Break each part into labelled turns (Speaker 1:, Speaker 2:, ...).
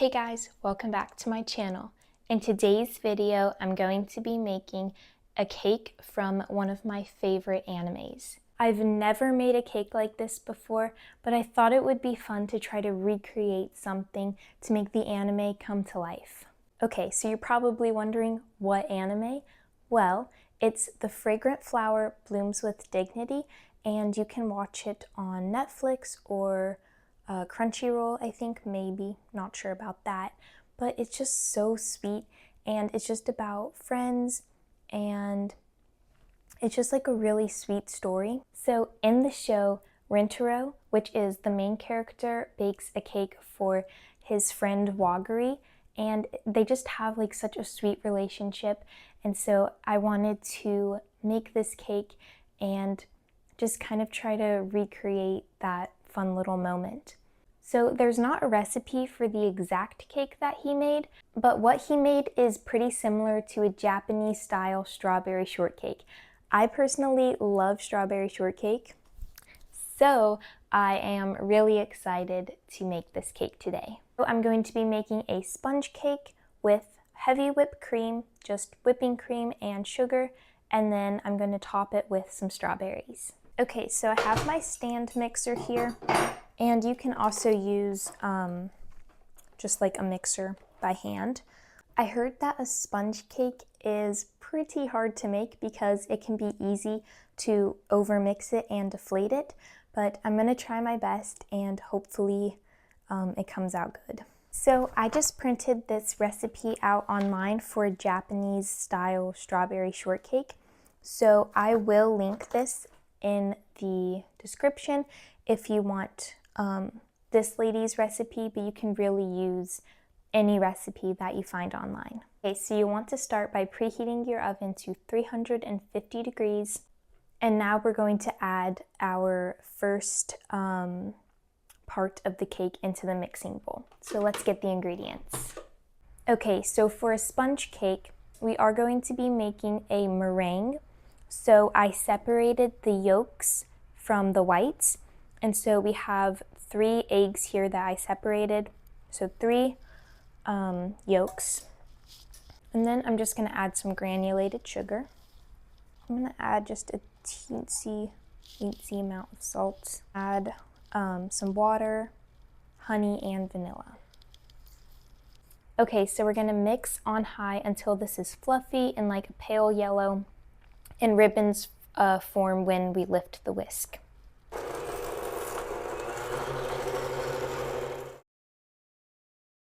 Speaker 1: Hey guys, welcome back to my channel. In today's video, I'm going to be making a cake from one of my favorite animes. I've never made a cake like this before, but I thought it would be fun to try to recreate something to make the anime come to life. Okay, so you're probably wondering, what anime? Well, it's The Fragrant Flower Blooms with Dignity, and you can watch it on Netflix or Crunchyroll, I think, maybe, not sure about that, but it's just so sweet, and it's just about friends, and it's just like a really sweet story. So in the show, Rintaro, which is the main character, bakes a cake for his friend Wagari, and they just have like such a sweet relationship, and so I wanted to make this cake and just kind of try to recreate that fun little moment. So there's not a recipe for the exact cake that he made, but what he made is pretty similar to a Japanese style strawberry shortcake. I personally love strawberry shortcake, so I am really excited to make this cake today. So I'm going to be making a sponge cake with heavy whipped cream, just whipping cream and sugar, and then I'm going to top it with some strawberries. Okay, so I have my stand mixer here, and you can also use just like a mixer by hand. I heard that a sponge cake is pretty hard to make because it can be easy to overmix it and deflate it, but I'm gonna try my best and hopefully it comes out good. So I just printed this recipe out online for a Japanese style strawberry shortcake. So I will link this in the description if you want this lady's recipe, but you can really use any recipe that you find online. Okay, so you want to start by preheating your oven to 350 degrees. And now we're going to add our first part of the cake into the mixing bowl. So let's get the ingredients. Okay, so for a sponge cake, we are going to be making a meringue. So I separated the yolks from the whites. And so we have 3 eggs here that I separated. So 3 yolks. And then I'm just going to add some granulated sugar. I'm going to add just a teensy amount of salt. Add some water, honey, and vanilla. Okay, so we're going to mix on high until this is fluffy and like a pale yellow, and ribbons form when we lift the whisk.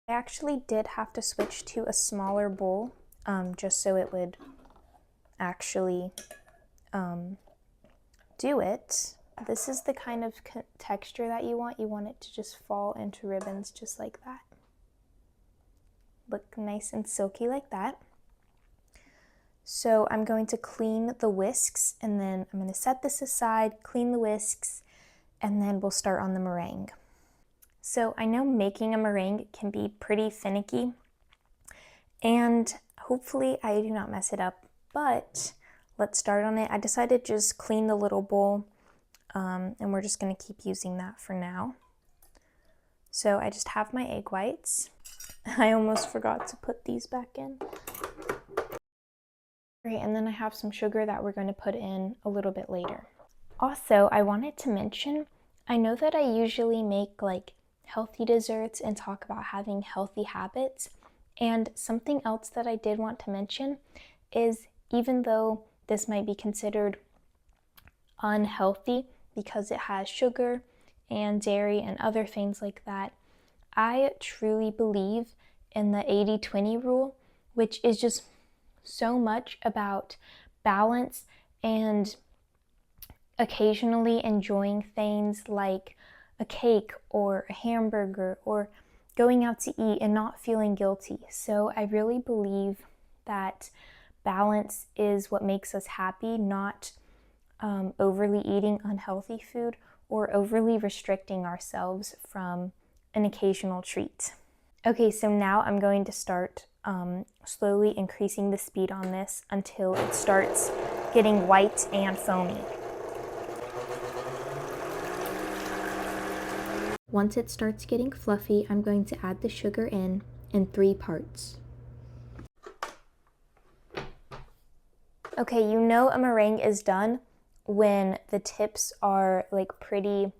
Speaker 1: I actually did have to switch to a smaller bowl just so it would actually do it. This is the kind of texture that you want. You want it to just fall into ribbons just like that. Look nice and silky like that. So I'm going to clean the whisks, and then I'm going to set this aside, clean the whisks, and then we'll start on the meringue. So I know making a meringue can be pretty finicky, and hopefully I do not mess it up, but let's start on it. I decided to just clean the little bowl, and we're just going to keep using that for now. So I just have my egg whites. I almost forgot to put these back in. Great, and then I have some sugar that we're going to put in a little bit later. Also, I wanted to mention, I know that I usually make like healthy desserts and talk about having healthy habits, and something else that I did want to mention is, even though this might be considered unhealthy because it has sugar and dairy and other things like that, I truly believe in the 80-20 rule, which is just so much about balance and occasionally enjoying things like a cake or a hamburger or going out to eat and not feeling guilty. So I really believe that balance is what makes us happy, not overly eating unhealthy food or overly restricting ourselves from an occasional treat. Okay, so now I'm going to start slowly increasing the speed on this until it starts getting white and foamy. Once it starts getting fluffy, I'm going to add the sugar in 3 parts. Okay, you know a meringue is done when the tips are like pretty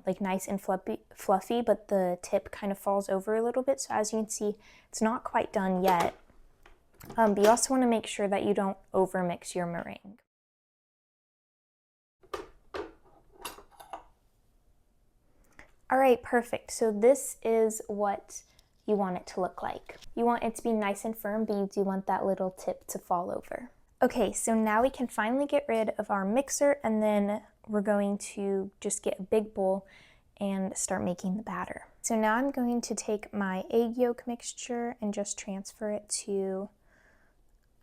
Speaker 1: like nice and fluffy, but the tip kind of falls over a little bit. So as you can see, it's not quite done yet. But you also want to make sure that you don't overmix your meringue. All right, perfect. So this is what you want it to look like. You want it to be nice and firm, but you do want that little tip to fall over. Okay, so now we can finally get rid of our mixer, and then we're going to just get a big bowl and start making the batter. So now I'm going to take my egg yolk mixture and just transfer it to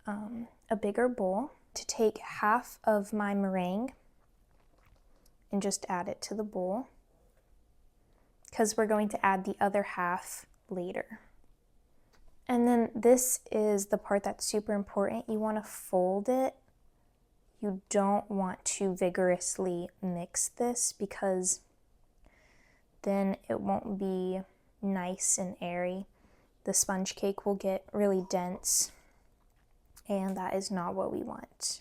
Speaker 1: a bigger bowl. To take half of my meringue and just add it to the bowl, because we're going to add the other half later. And then this is the part that's super important. You want to fold it. You don't want to vigorously mix this, because then it won't be nice and airy. The sponge cake will get really dense, and that is not what we want.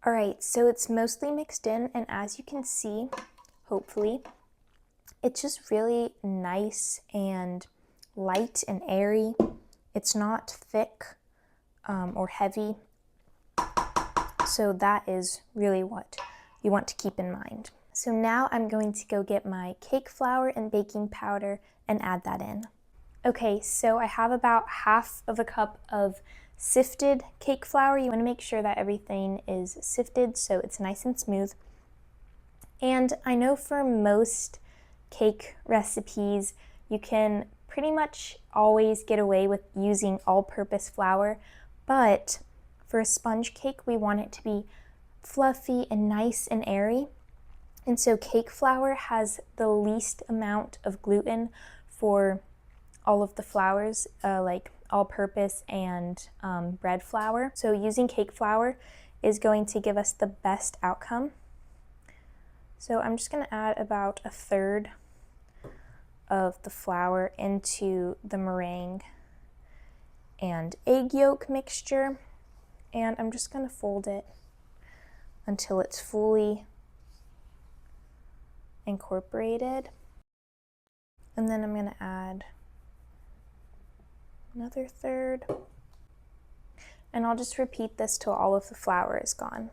Speaker 1: All right, so it's mostly mixed in, and as you can see, hopefully, it's just really nice and light and airy. It's not thick or heavy. So that is really what you want to keep in mind. So now I'm going to go get my cake flour and baking powder and add that in. Okay, so I have about half of a cup of sifted cake flour. You want to make sure that everything is sifted so it's nice and smooth. And I know for most cake recipes, you can pretty much always get away with using all-purpose flour, but for a sponge cake, we want it to be fluffy and nice and airy. And so cake flour has the least amount of gluten for all of the flours, like all-purpose and bread flour. So using cake flour is going to give us the best outcome. So I'm just going to add about 1/3 of the flour into the meringue and egg yolk mixture, and I'm just going to fold it until it's fully incorporated. And then I'm going to add another 1/3, and I'll just repeat this till all of the flour is gone.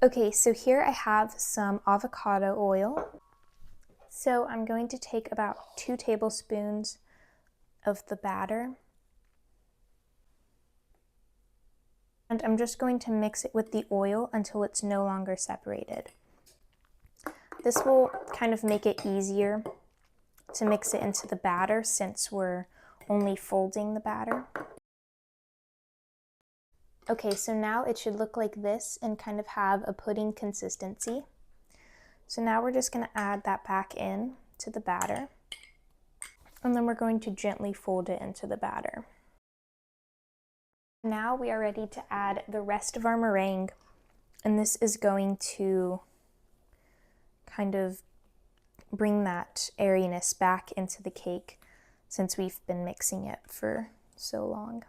Speaker 1: Okay, so here I have some avocado oil. So I'm going to take about 2 tablespoons of the batter, and I'm just going to mix it with the oil until it's no longer separated. This will kind of make it easier to mix it into the batter since we're only folding the batter. Okay, so now it should look like this and kind of have a pudding consistency. So now we're just going to add that back in to the batter, and then we're going to gently fold it into the batter. Now we are ready to add the rest of our meringue, and this is going to kind of bring that airiness back into the cake since we've been mixing it for so long.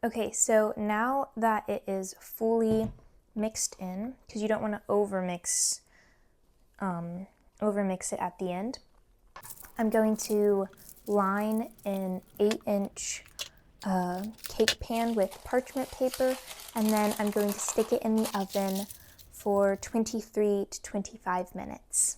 Speaker 1: Okay, so now that it is fully mixed in, because you don't want to overmix it at the end, I'm going to line an 8-inch cake pan with parchment paper, and then I'm going to stick it in the oven for 23 to 25 minutes.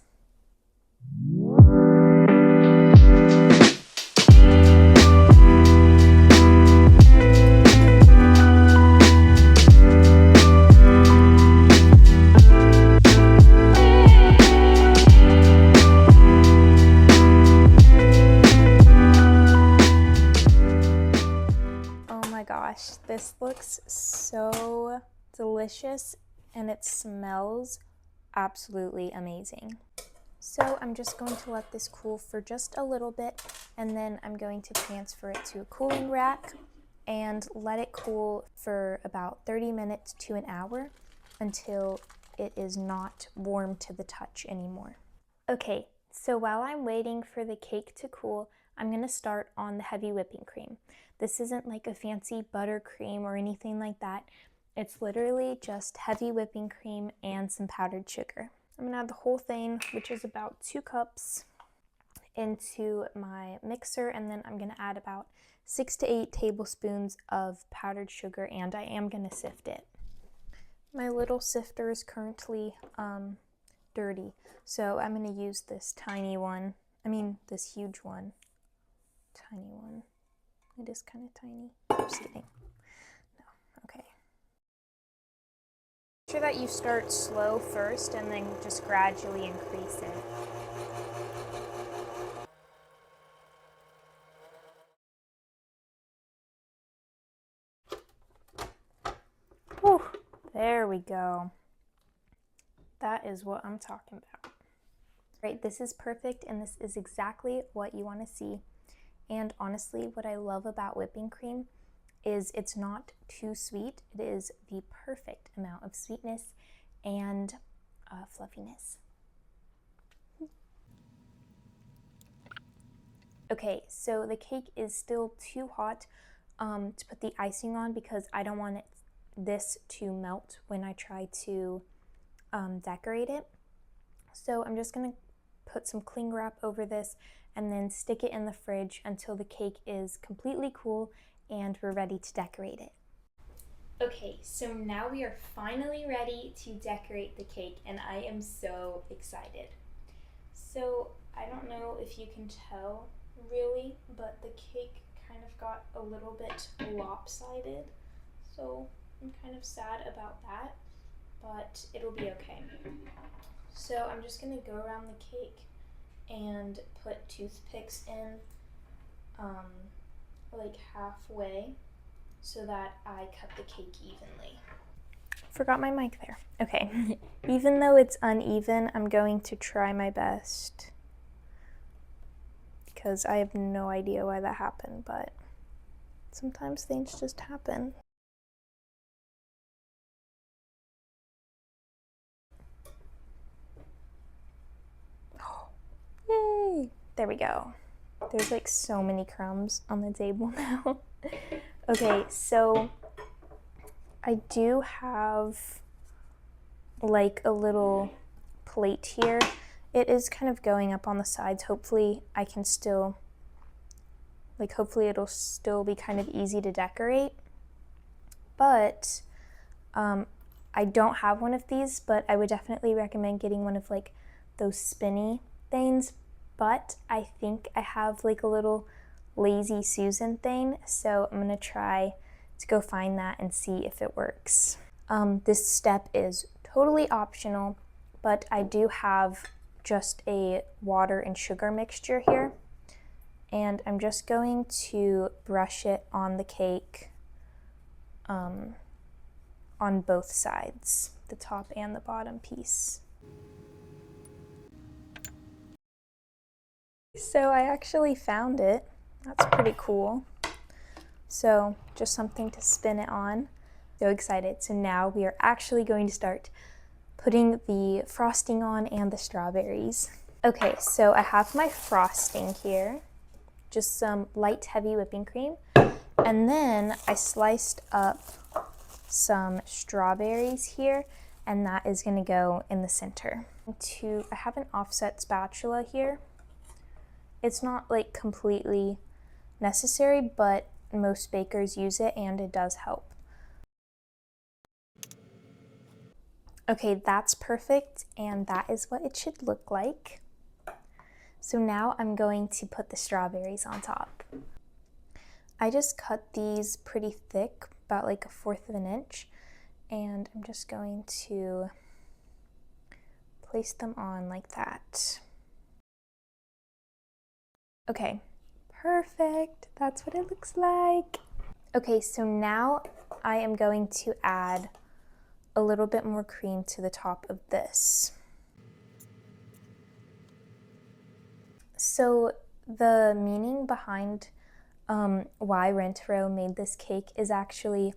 Speaker 1: This looks so delicious and it smells absolutely amazing. So I'm just going to let this cool for just a little bit, and then I'm going to transfer it to a cooling rack and let it cool for about 30 minutes to an hour. until it is not warm to the touch anymore. Okay, so while I'm waiting for the cake to cool, I'm gonna start on the heavy whipping cream. This isn't like a fancy buttercream or anything like that. It's literally just heavy whipping cream and some powdered sugar. I'm gonna add the whole thing, which is about 2 cups, into my mixer, and then I'm gonna add about 6 to 8 tablespoons of powdered sugar, and I am gonna sift it. My little sifter is currently dirty, so I'm gonna use this tiny one. This huge one. Tiny one. It is kind of tiny. Just kidding. No. Okay. Make sure that you start slow first and then just gradually increase it. Whew, there we go. That is what I'm talking about. Right, this is perfect, and this is exactly what you want to see. And honestly, what I love about whipping cream is it's not too sweet. It is the perfect amount of sweetness and fluffiness. Okay, so the cake is still too hot to put the icing on because I don't want this to melt when I try to decorate it. So I'm just gonna put some cling wrap over this and then stick it in the fridge until the cake is completely cool and we're ready to decorate it. Okay, so now we are finally ready to decorate the cake, and I am so excited. So I don't know if you can tell really, but the cake kind of got a little bit lopsided, so I'm kind of sad about that, but it'll be okay. So I'm just gonna go around the cake and put toothpicks in like halfway so that I cut the cake evenly. Forgot my mic there. Okay, even though it's uneven, I'm going to try my best because I have no idea why that happened, but sometimes things just happen. Yay! There we go. There's like so many crumbs on the table now. Okay, so I do have like a little plate here. It is kind of going up on the sides. Hopefully I can still, hopefully it'll still be kind of easy to decorate. But I don't have one of these, but I would definitely recommend getting one of like those spinny things. But I think I have like a little Lazy Susan thing, so I'm gonna try to go find that and see if it works. This step is totally optional, but I do have just a water and sugar mixture here, and I'm just going to brush it on the cake on both sides, the top and the bottom piece. So I actually found it. That's pretty cool. So just something to spin it on. So excited. So now we are actually going to start putting the frosting on and the strawberries. Okay, so I have my frosting here, just some light heavy whipping cream, and then I sliced up some strawberries here, and that is going to go in the center. I have an offset spatula here. It's not like completely necessary, but most bakers use it and it does help. Okay, that's perfect, and that is what it should look like. So now I'm going to put the strawberries on top. I just cut these pretty thick, about like 1/4 of an inch, and I'm just going to place them on like that. Okay, perfect. That's what it looks like. Okay, so now I am going to add a little bit more cream to the top of this. So the meaning behind why Rintaro made this cake is actually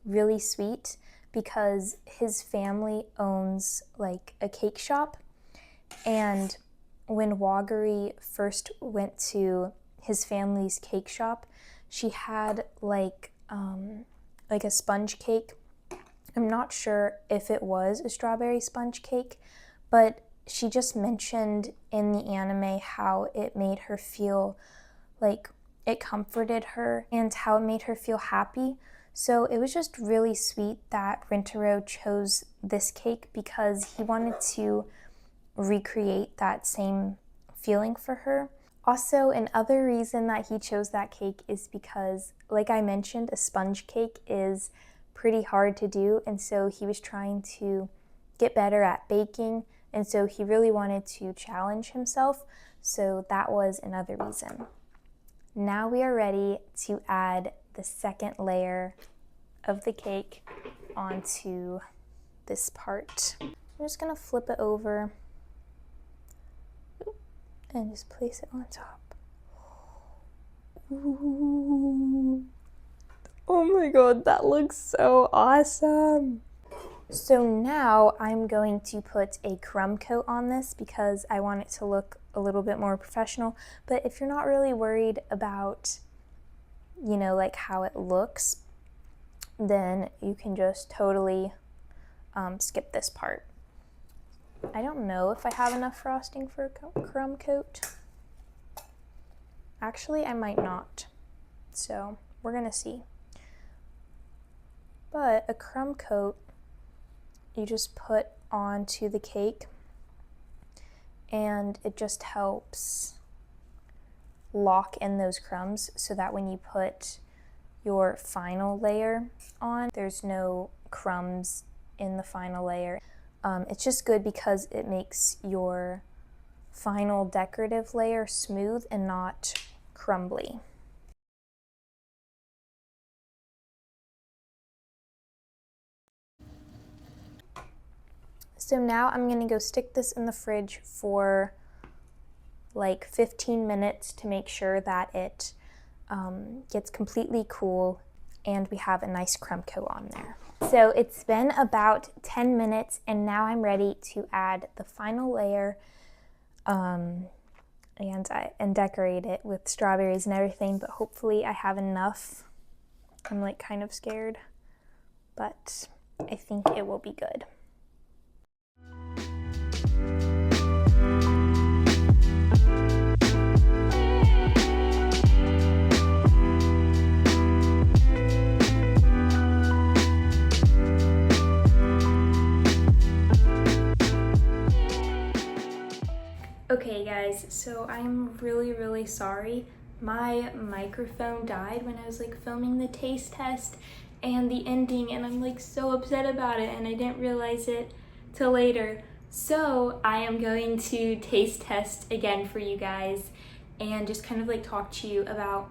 Speaker 1: really sweet, because his family owns like a cake shop, and when Waggery first went to his family's cake shop, she had like a sponge cake. I'm not sure if it was a strawberry sponge cake, but she just mentioned in the anime how it made her feel like it comforted her and how it made her feel happy. So it was just really sweet that Rintaro chose this cake because he wanted to recreate that same feeling for her. Also, another reason that he chose that cake is because, like I mentioned, a sponge cake is pretty hard to do, and so he was trying to get better at baking, and so he really wanted to challenge himself, so that was another reason. Now we are ready to add the second layer of the cake onto this part. I'm just gonna flip it over and just place it on top. Ooh. Oh my god, that looks so awesome! So now I'm going to put a crumb coat on this because I want it to look a little bit more professional. But if you're not really worried about, you know, like how it looks, then you can just totally skip this part. I don't know if I have enough frosting for a crumb coat. Actually, I might not. So we're gonna see. But a crumb coat, you just put onto the cake and it just helps lock in those crumbs so that when you put your final layer on, there's no crumbs in the final layer. It's just good because it makes your final decorative layer smooth and not crumbly. So now I'm gonna go stick this in the fridge for like 15 minutes to make sure that it gets completely cool and we have a nice crumb coat on there. So it's been about 10 minutes and now I'm ready to add the final layer and decorate it with strawberries and everything, but hopefully I have enough. I'm like kind of scared, but I think it will be good. Okay guys, so I'm really sorry. My microphone died when I was like filming the taste test and the ending, and I'm like so upset about it and I didn't realize it till later. So I am going to taste test again for you guys and just kind of like talk to you about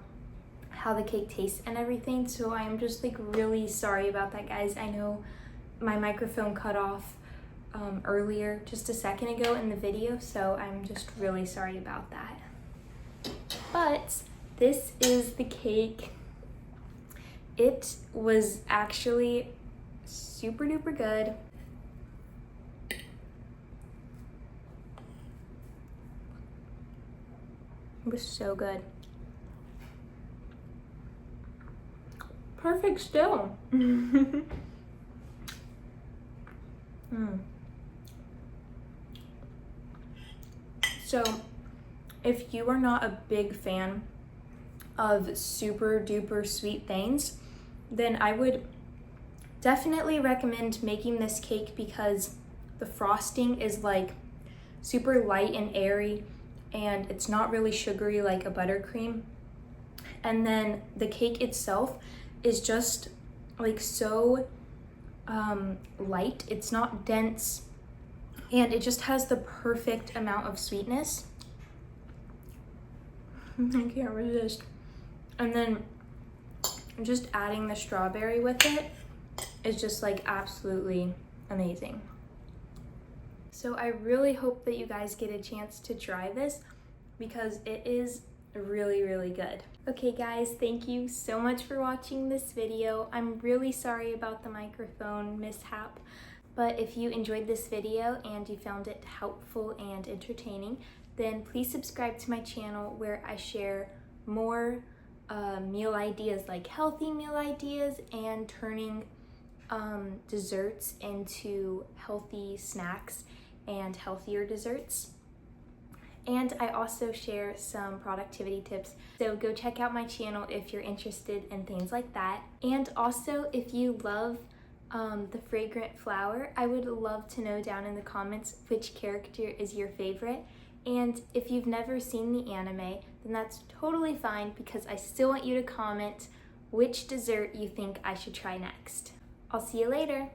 Speaker 1: how the cake tastes and everything. So I'm just like really sorry about that, guys. I know my microphone cut off earlier just a second ago in the video, so I'm just really sorry about that. But this is the cake. It was actually super duper good. It was so good. Perfect still. So if you are not a big fan of super duper sweet things, then I would definitely recommend making this cake because the frosting is like super light and airy and it's not really sugary like a buttercream. And then the cake itself is just like so light, it's not dense, and it just has the perfect amount of sweetness. I can't resist. And then just adding the strawberry with it is just like absolutely amazing. So I really hope that you guys get a chance to try this because it is really, really good. Okay guys, thank you so much for watching this video. I'm really sorry about the microphone mishap, but if you enjoyed this video and you found it helpful and entertaining, then please subscribe to my channel where I share more meal ideas, like healthy meal ideas, and turning desserts into healthy snacks and healthier desserts. And I also share some productivity tips, so go check out my channel if you're interested in things like that. And also, if you love the Fragrant flower, I would love to know down in the comments which character is your favorite. And if you've never seen the anime, then that's totally fine, because I still want you to comment which dessert you think I should try next. I'll see you later.